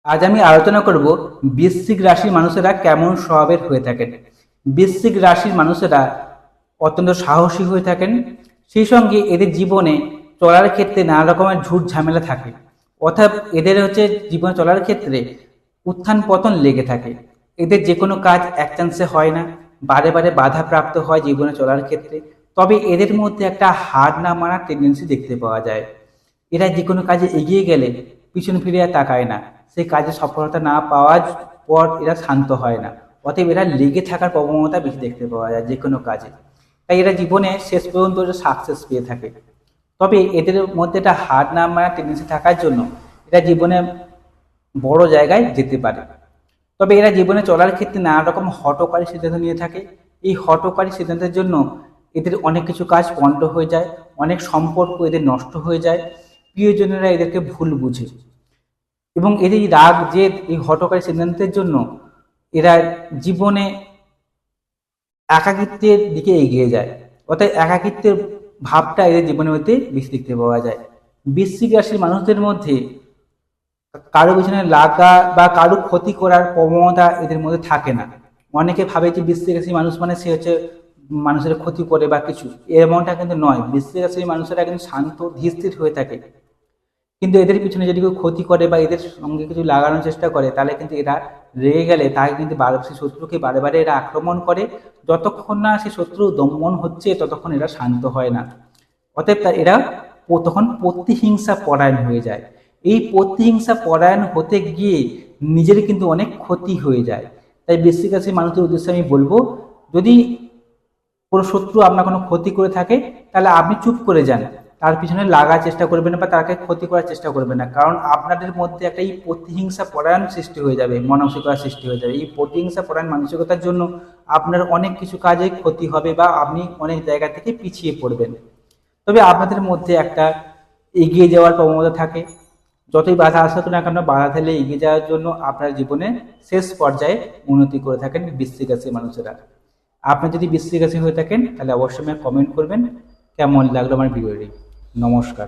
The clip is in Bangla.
আজ আমি আলোচনা করব বৃশ্চিক রাশির মানুষেরা কেমন স্বভাবের হয়ে থাকেন। বৃশ্চিক রাশির মানুষেরা অত্যন্ত সাহসী হয়ে থাকেন, সেই সঙ্গে এদের জীবনে চলার ক্ষেত্রে নানা রকমের ঝুট ঝামেলা থাকে। অর্থাৎ এদের জীবনে চলার ক্ষেত্রে উত্থান পতন লেগে থাকে। এদের যে কোনো কাজ এক চান্সে হয় না, বারে বারে বাধা প্রাপ্ত হয় জীবনে চলার ক্ষেত্রে। তবে এদের মধ্যে একটা হার না মানার টেন্ডেন্সি দেখতে পাওয়া যায়। এরা যে কোনো কাজে এগিয়ে গেলে পিছন ফিরে আর তাকায় না, সেই কাজে সফলতা না পাওয়ার পর এরা শান্ত হয় না। অতএব এরা লেগে থাকার প্রবণতা বেশি দেখতে পাওয়া যায় যে কোনো কাজে। তাই এরা জীবনে শেষ পর্যন্ত সাকসেস পেয়ে থাকে। তবে এদের মধ্যে একটা হার না মানার টেন্ডেন্সি থাকার জন্য এরা জীবনে বড় জায়গায় যেতে পারে। তবে এরা জীবনে চলার ক্ষেত্রে নানা রকম হঠকারী সিদ্ধান্ত নিয়ে থাকে। এই হঠকারী সিদ্ধান্তের জন্য এদের অনেক কিছু কাজ পণ্ড হয়ে যায়, অনেক সম্পর্ক এদের নষ্ট হয়ে যায়, প্রিয়জনেরা এদেরকে ভুল বুঝে। এবং এদের এই রাগ জেদ, এই হঠকারী সিদ্ধান্তের জন্য এরা জীবনে একাকিত্বের দিকে এগিয়ে যায়। অর্থাৎ একাকিত্বের ভাবটা এদের জীবনের মধ্যে বেশি দেখতে পাওয়া যায়। বৃশ্চিক রাশির মানুষদের মধ্যে কারো পিছনে লাগা বা কারো ক্ষতি করার প্রবণতা এদের মধ্যে থাকে না। অনেকে ভাবে যে বৃশ্চিক রাশির মানুষ মানে সে মানুষের ক্ষতি করে বা কিছু, এমনটা কিন্তু নয়। বৃশ্চিক রাশির মানুষেরা কিন্তু শান্ত ধীর হয়ে থাকে। কিন্তু এদের পিছনে যদি কেউ ক্ষতি করে বা এদের সঙ্গে কিছু লাগানোর চেষ্টা করে, তাহলে কিন্তু এরা রেগে গেলে তাকে কিন্তু সেই শত্রুকে বারে বারে এরা আক্রমণ করে। যতক্ষণ না সে শত্রু দমন হচ্ছে ততক্ষণ এরা শান্ত হয় না। অতএব এরা তখন প্রতিহিংসা পরায়ণ হয়ে যায়। এই প্রতিহিংসা পরায়ণ হতে গিয়ে নিজের কিন্তু অনেক ক্ষতি হয়ে যায়। তাই বৃশ্চিক রাশির মানুষদের উদ্দেশ্যে আমি বলবো, যদি কোনো শত্রু আপনার কোনো ক্ষতি করে থাকে, তাহলে আপনি চুপ করে যান, তার পিছনে লাগার চেষ্টা করবেন না বা তাকে ক্ষতি করার চেষ্টা করবেন না। কারণ আপনাদের মধ্যে একটা এই প্রতিহিংসা পরায়ণ সৃষ্টি হয়ে যাবে, মানসিকতা সৃষ্টি হয়ে যাবে। এই প্রতিহিংসা পরায়ণ মানসিকতার জন্য আপনার অনেক কিছু কাজে ক্ষতি হবে বা আপনি অনেক জায়গা থেকে পিছিয়ে পড়বেন। তবে আপনাদের মধ্যে একটা এগিয়ে যাওয়ার প্রবণতা থাকে। যতই বাধা আসুক না কেন, বাধা ঠেলে এগিয়ে যাওয়ার জন্য আপনার জীবনে শেষ পর্যায়ে উন্নতি করে থাকেন বৃশ্চিক রাশির মানুষেরা। আপনি যদি বৃশ্চিক রাশি হয়ে থাকেন, তাহলে অবশ্যই কমেন্ট করবেন কেমন লাগলো আমার ভিডিওটি। নমস্কার।